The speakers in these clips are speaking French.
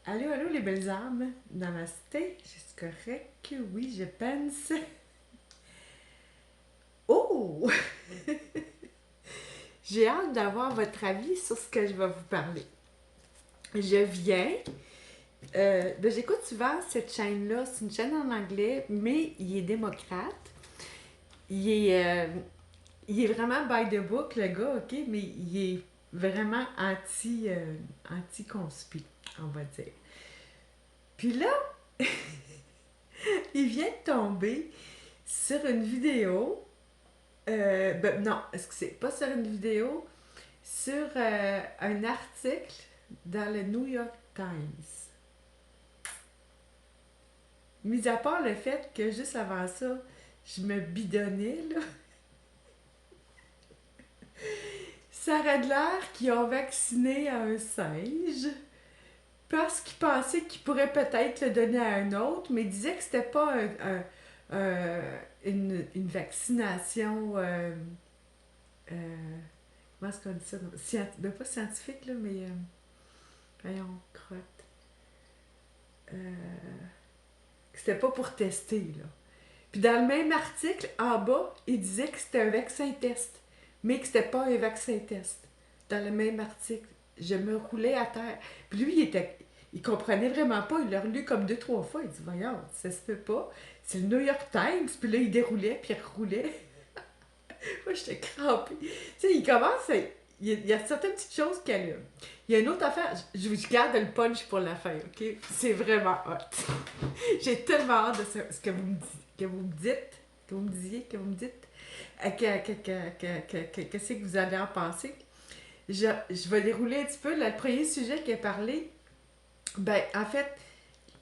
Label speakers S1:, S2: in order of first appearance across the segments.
S1: Allô, allô les belles âmes. Namasté, c'est correct? Oui, je pense. Oh! J'ai hâte d'avoir votre avis sur ce que je vais vous parler. Je viens. J'écoute souvent cette chaîne-là. C'est une chaîne en anglais, mais il est démocrate. Il est, il est vraiment by the book, le gars, ok? Mais il est vraiment anti-conspi, on va dire. Puis là, il vient de tomber sur une vidéo. Non, excusez, pas sur une vidéo, sur un article dans le New York Times. Mis à part le fait que juste avant ça, je me bidonnais, là. Ça aurait de l'air qu'ils ont vacciné un singe parce qu'ils pensaient qu'ils pourraient peut-être le donner à un autre, mais ils disaient que c'était pas une vaccination. Euh, Comment est-ce qu'on dit ça? Ben, pas scientifique, là, mais. Voyons, crotte. C'était pas pour tester, là. Puis dans le même article, en bas, il disait que c'était un vaccin test, mais que c'était pas un vaccin test. Dans le même article, je me roulais à terre. Puis lui, il comprenait vraiment pas. Il l'a relu comme deux, trois fois. Il dit, voyons, ça se fait pas. C'est le New York Times. Puis là, il déroulait, puis il reroulait. Moi, j'étais crampée. Tu sais, il commence à... Il y a certaines petites choses qui allument. Il y a une autre affaire, je garde le punch pour la fin, ok? C'est vraiment hot. J'ai tellement hâte de ce que vous me dites, que vous me disiez, que vous me dites, qu'est-ce que vous allez en penser. Je vais dérouler un petit peu. Là, le premier sujet qui est parlé, ben, en fait,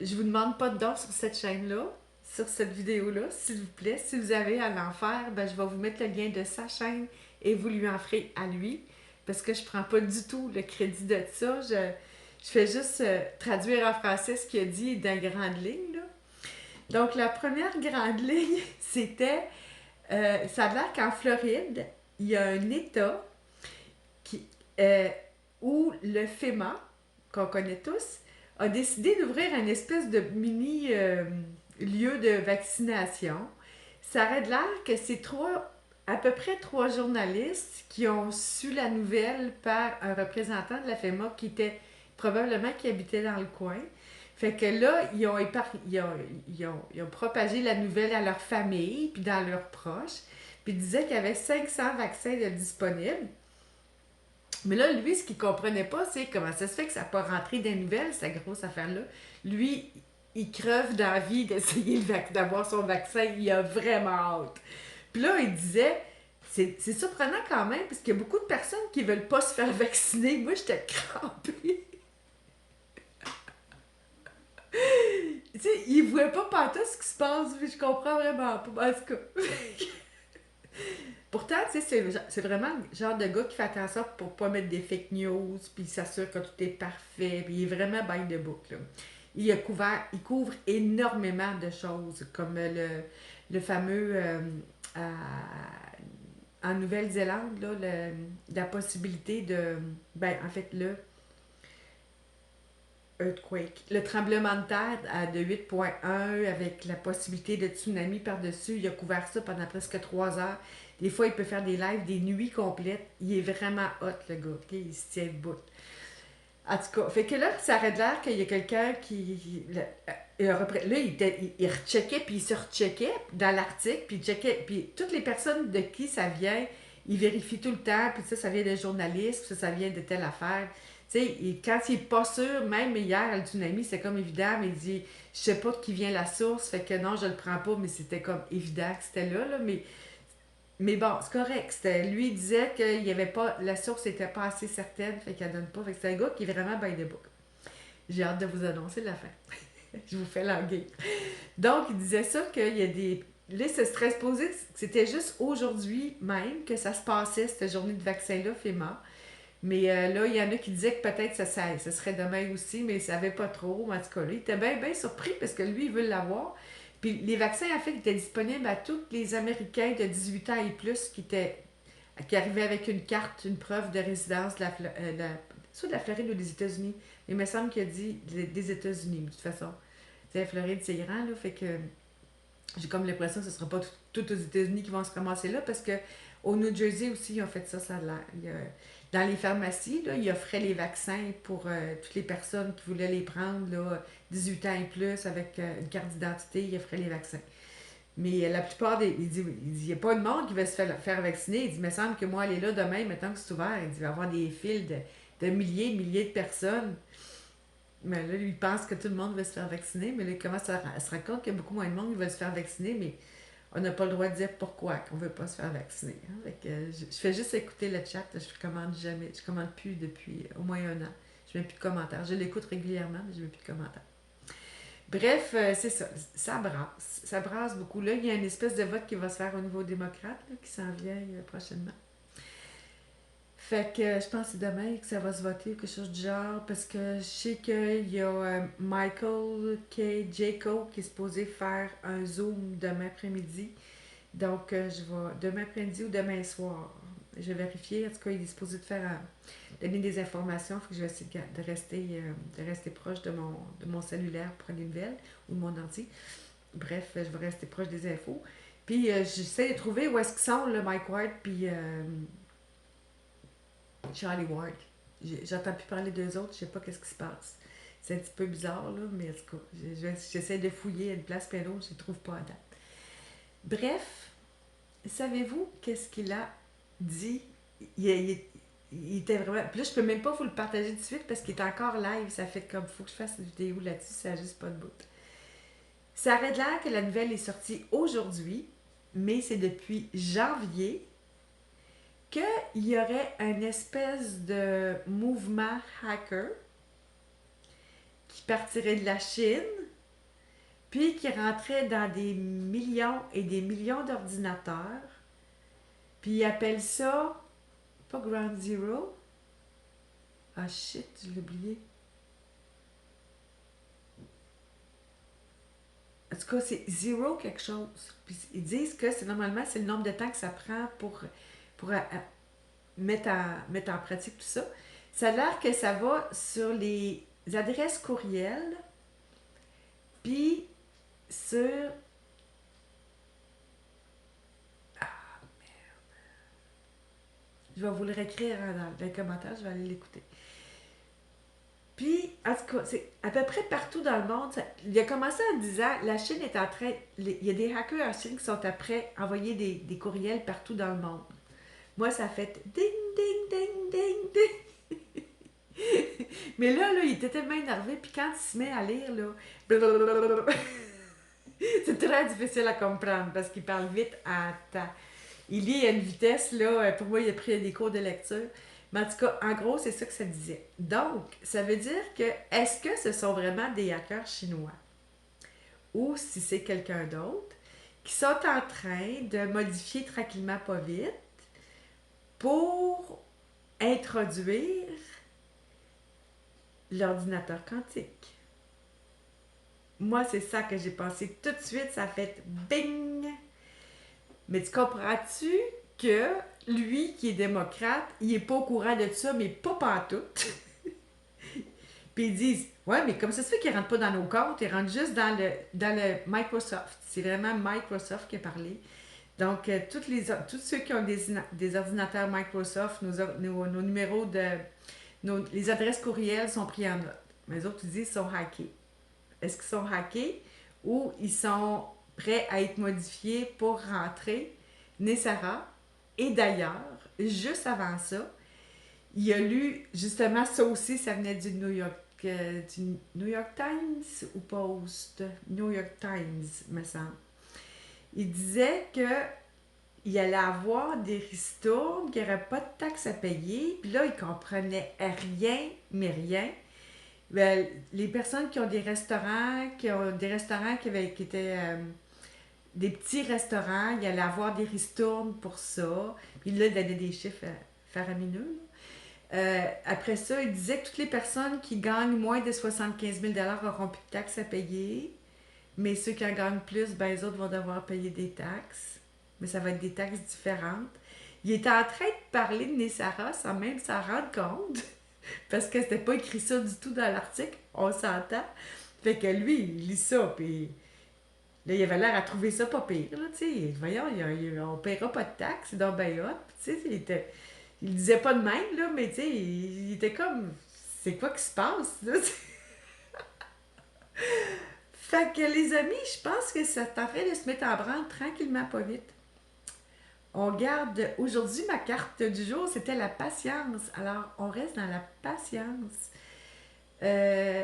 S1: je vous demande pas de dons sur cette chaîne-là, sur cette vidéo-là, s'il vous plaît. Si vous avez à l'en faire, ben, je vais vous mettre le lien de sa chaîne et vous lui en ferez à lui. Parce que je prends pas du tout le crédit de ça. Je fais juste traduire en français ce qu'il a dit dans grande ligne, là. Donc, la première grande ligne, c'était... ça a l'air qu'en Floride, il y a un État qui, euh, où le FEMA, qu'on connaît tous, a décidé d'ouvrir une espèce de mini lieu de vaccination. Ça aurait de l'air que c'est à peu près trois journalistes qui ont su la nouvelle par un représentant de la FEMA qui était probablement qui habitait dans le coin. Fait que là, ils ont propagé la nouvelle à leur famille, puis dans leurs proches, puis ils disaient qu'il y avait 500 vaccins de disponibles. Mais là, lui, ce qu'il comprenait pas, c'est comment ça se fait que ça n'a pas rentré des nouvelles, cette grosse affaire-là. Lui, il creve d'envie d'essayer d'avoir son vaccin. Il a vraiment hâte. Puis là, il disait, c'est surprenant quand même, parce qu'il y a beaucoup de personnes qui veulent pas se faire vacciner. Moi, j'étais crampée. Tu sais, il voit pas partout ce qui se passe, mais je comprends vraiment pas. En tout cas. Pourtant, tu sais, c'est vraiment le genre de gars qui fait attention pour pas mettre des fake news, puis il s'assure que tout est parfait, puis il est vraiment by the book, là. Il couvre énormément de choses, comme le fameux en Nouvelle-Zélande, là, la possibilité de, ben, en fait, le earthquake, le tremblement de terre de 8,1 avec la possibilité de tsunami par-dessus, il a couvert ça pendant presque 3 heures. Des fois, il peut faire des lives, des nuits complètes. Il est vraiment hot, le gars, ok? Il se tient debout. En tout cas, fait que là, ça aurait l'air qu'il y a quelqu'un qui. Là, il recheckait, puis il se recheckait dans l'article, puis il checkait, puis toutes les personnes de qui ça vient, il vérifie tout le temps, puis ça vient des journalistes, puis ça vient de telle affaire. Tu sais, quand il est pas sûr, même hier, le tsunami, c'est comme évident, mais il dit, je sais pas de qui vient la source, fait que non, je le prends pas, mais c'était comme évident que c'était là, mais bon, c'est correct. Lui, il disait que il y avait pas, la source n'était pas assez certaine, fait qu'elle donne pas. Fait que c'est un gars qui est vraiment by the book. J'ai hâte de vous annoncer la fin. Je vous fais languer. Donc, il disait ça qu'il y a des. Là, ce serait supposé que c'était juste aujourd'hui même que ça se passait, cette journée de vaccin-là, FEMA. Mais là, il y en a qui disaient que peut-être ça serait demain aussi, mais il ne savait pas trop. En tout cas, là, il était bien, bien surpris parce que lui, il veut l'avoir. Puis les vaccins, en fait, étaient disponibles à tous les Américains de 18 ans et plus qui arrivaient avec une carte, une preuve de résidence soit de la Floride ou des États-Unis. Il me semble qu'il a dit des États-Unis, de toute façon. C'est la Floride, c'est grand, là, fait que j'ai comme l'impression que ce ne sera pas tout aux États-Unis qui vont se ramasser là, parce que au New Jersey aussi, ils ont fait ça, ça a l'air. Dans les pharmacies, là, ils offraient les vaccins pour toutes les personnes qui voulaient les prendre, là, 18 ans et plus, avec une carte d'identité, ils offraient les vaccins. Mais la plupart des. Il n'y a pas de monde qui va se faire vacciner. Il dit, il me semble que moi, aller là demain, maintenant que c'est ouvert, il dit, il va y avoir des files de milliers de personnes. Mais là, lui, il pense que tout le monde veut se faire vacciner, mais là, il commence à se rendre compte qu'il y a beaucoup moins de monde qui veut se faire vacciner, mais on n'a pas le droit de dire pourquoi qu'on ne veut pas se faire vacciner. Hein. Fait que, je fais juste écouter le chat, je commande jamais, je commande plus depuis au moins un an. Je mets plus de commentaires. Je l'écoute régulièrement, mais je mets plus de commentaires. Bref, c'est ça, ça brasse beaucoup. Là, il y a une espèce de vote qui va se faire au niveau démocrate, là, qui s'en vient prochainement. Fait que je pense que c'est demain que ça va se voter ou quelque chose du genre, parce que je sais qu'il y a Michael K. Jaco qui est supposé faire un Zoom demain après-midi. Donc, je vais demain après-midi ou demain soir. Je vais vérifier. En tout cas, il est supposé de faire donner des informations. Faut que je vais essayer de rester proche de mon cellulaire pour prendre des nouvelles ou de mon ordi. Bref, je vais rester proche des infos. Puis, j'essaie de trouver où est-ce qu'ils sont, là, Mike Ward, puis Charlie Ward. J'entends plus parler d'eux autres, je sais pas qu'est-ce qui se passe. C'est un petit peu bizarre, là, mais en tout cas, j'essaie de fouiller à une place puis à l'autre, je ne trouve pas à date. Bref, savez-vous qu'est-ce qu'il a dit? Il était vraiment. Puis là, je peux même pas vous le partager tout de suite parce qu'il est encore live. Ça fait comme, faut que je fasse une vidéo là-dessus, ça n'a juste pas de bout. Ça aurait l'air que la nouvelle est sortie aujourd'hui, mais c'est depuis janvier qu'il y aurait une espèce de mouvement hacker qui partirait de la Chine, puis qui rentrait dans des millions et des millions d'ordinateurs, puis ils appellent ça, pas Ground Zero, ah shit, je l'ai oublié. En tout cas, c'est Zero quelque chose. Puis ils disent que normalement, c'est le nombre de temps que ça prend pour mettre en pratique tout ça. Ça a l'air que ça va sur les adresses courriels, puis sur... Je vais vous le réécrire dans les commentaires, je vais aller l'écouter. Puis, en tout cas, c'est à peu près partout dans le monde. Il a commencé en disant, la Chine est en train... Il y a des hackers en Chine qui sont après envoyer des courriels partout dans le monde. Moi, ça fait ding, ding, ding, ding, ding. Mais là, il était tellement énervé, puis quand il se met à lire, là, c'est très difficile à comprendre parce qu'il parle vite à temps. Il lit à une vitesse, là, pour moi, il a pris des cours de lecture. Mais en tout cas, en gros, c'est ça que ça disait. Donc, ça veut dire que, est-ce que ce sont vraiment des hackers chinois? Ou si c'est quelqu'un d'autre qui sont en train de modifier tranquillement pas vite pour introduire l'ordinateur quantique. Moi, c'est ça que j'ai pensé tout de suite, ça a fait bing! Mais tu comprends-tu que lui, qui est démocrate, il est pas au courant de ça, mais pas pantoute. Puis ils disent, ouais, mais comme ça se fait qu'ils rentrent pas dans nos comptes, ils rentrent juste dans le Microsoft. C'est vraiment Microsoft qui a parlé. Donc, tous ceux qui ont des ordinateurs Microsoft, nos numéros les adresses courriels sont pris en note. Mais les autres, ils disent, sont hackés. Est-ce qu'ils sont hackés ou ils sont prêts à être modifiés pour rentrer? Nessara. Et d'ailleurs, juste avant ça, il a lu, justement, ça aussi, ça venait du New York Times ou Post? New York Times, me semble. Il disait que il allait avoir des ristournes, qu'il n'y aurait pas de taxes à payer. Puis là, il comprenait rien, mais rien. Ben, les personnes qui ont des restaurants, qui étaient des petits restaurants, il allait avoir des ristournes pour ça. Puis là, il donnait des chiffres faramineux. Après ça, il disait que toutes les personnes qui gagnent moins de 75 000 n'auront plus de taxes à payer. Mais ceux qui en gagnent plus, ben, les autres vont devoir payer des taxes. Mais ça va être des taxes différentes. Il était en train de parler de Nessara sans même s'en rendre compte. Parce que c'était pas écrit ça du tout dans l'article, on s'entend. Fait que lui, il lit ça, puis là, il avait l'air à trouver ça pas pire, là, tu sais. Voyons, on paiera pas de taxes, c'est donc ben hot. Tu sais, il disait pas de même, là, mais tu sais, il était comme, c'est quoi qui se passe, là? Fait que les amis, je pense que ça est en train de se mettre en branle tranquillement, pas vite. On garde, aujourd'hui, ma carte du jour, c'était la patience. Alors, on reste dans la patience. Euh,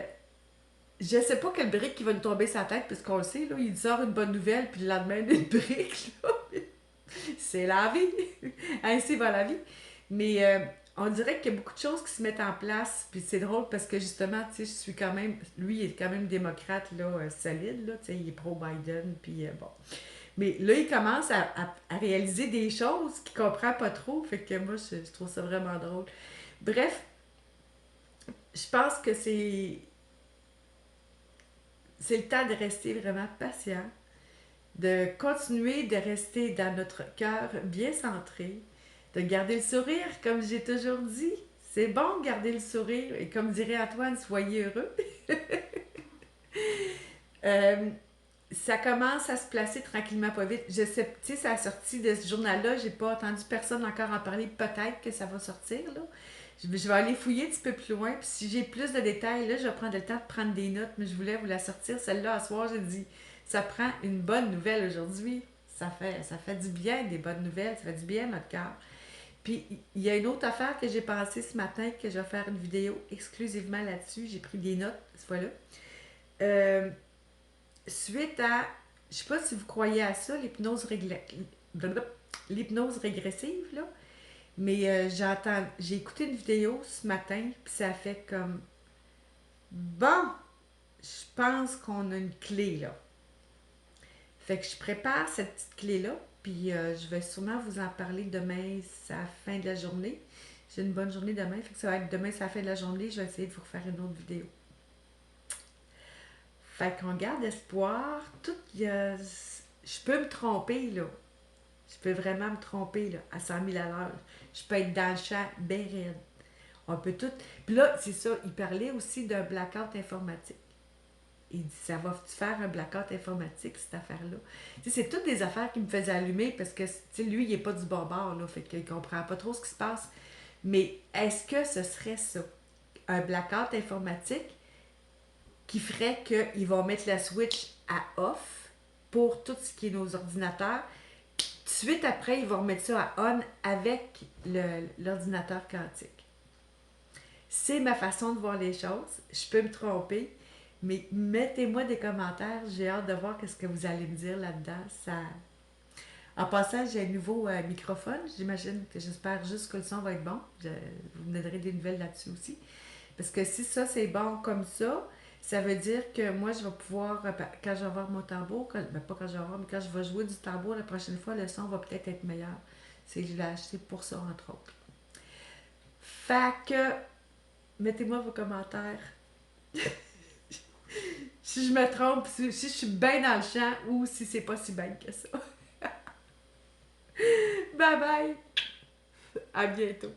S1: je sais pas quelle brique qui va nous tomber sur la tête, puisqu'on le sait, là, il sort une bonne nouvelle, puis le lendemain, une brique, là. C'est la vie. Ainsi va la vie. Mais on dirait qu'il y a beaucoup de choses qui se mettent en place. Puis c'est drôle parce que justement, tu sais, je suis quand même. Lui, il est quand même démocrate, là, solide, là. Tu sais, il est pro-Biden. Puis bon. Mais là, il commence à réaliser des choses qu'il comprend pas trop. Fait que moi, je trouve ça vraiment drôle. Bref, je pense que c'est le temps de rester vraiment patient, de continuer de rester dans notre cœur bien centré, de garder le sourire, comme j'ai toujours dit. C'est bon de garder le sourire, et comme dirait Antoine, soyez heureux. Euh, Ça commence à se placer tranquillement pas vite. Je sais, tu sais, ça a sorti de ce journal-là, j'ai pas entendu personne encore en parler. Peut-être que ça va sortir, là. Je vais aller fouiller un petit peu plus loin, puis si j'ai plus de détails, là, je vais prendre le temps de prendre des notes, mais je voulais vous la sortir. Celle-là, à soir, j'ai dit, ça prend une bonne nouvelle aujourd'hui. Ça fait du bien, des bonnes nouvelles, ça fait du bien à notre cœur. Puis, il y a une autre affaire que j'ai pensé ce matin, que je vais faire une vidéo exclusivement là-dessus. J'ai pris des notes, cette fois-là. Euh, Suite à, je sais pas si vous croyez à ça, l'hypnose régressive, là, mais j'ai écouté une vidéo ce matin, puis ça fait comme, bon, je pense qu'on a une clé, là. Fait que je prépare cette petite clé-là, puis je vais sûrement vous en parler demain, c'est la fin de la journée. J'ai une bonne journée demain, fait que ça va être demain, c'est la fin de la journée, je vais essayer de vous refaire une autre vidéo. Fait qu'on garde espoir, je peux me tromper, là. Je peux vraiment me tromper, là, à 100 000 à l'heure. Je peux être dans le champ bien raide. On peut tout. Puis là, c'est ça, il parlait aussi d'un blackout informatique. Il dit, ça va-tu faire un blackout informatique, cette affaire-là? Tu sais, c'est toutes des affaires qui me faisaient allumer parce que, tu sais, lui, il n'est pas du bon bord, là, fait qu'il comprend pas trop ce qui se passe. Mais est-ce que ce serait ça? Un blackout informatique qui ferait qu'ils vont mettre la switch à off pour tout ce qui est nos ordinateurs. Tout de suite après, ils vont remettre ça à on avec l'ordinateur quantique. C'est ma façon de voir les choses. Je peux me tromper, mais mettez-moi des commentaires. J'ai hâte de voir ce que vous allez me dire là-dedans. En passant, j'ai un nouveau microphone. J'espère juste que le son va être bon. Vous me donnerez des nouvelles là-dessus aussi. Parce que si ça, c'est bon comme ça veut dire que moi, je vais pouvoir, quand je vais avoir mon tambour, pas quand je vais avoir, mais quand je vais jouer du tambour la prochaine fois, le son va peut-être être meilleur. C'est que je l'ai acheté pour ça, entre autres. Fait que, mettez-moi vos commentaires. Si je me trompe, si je suis bien dans le champ ou si c'est pas si bien que ça. Bye bye! À bientôt!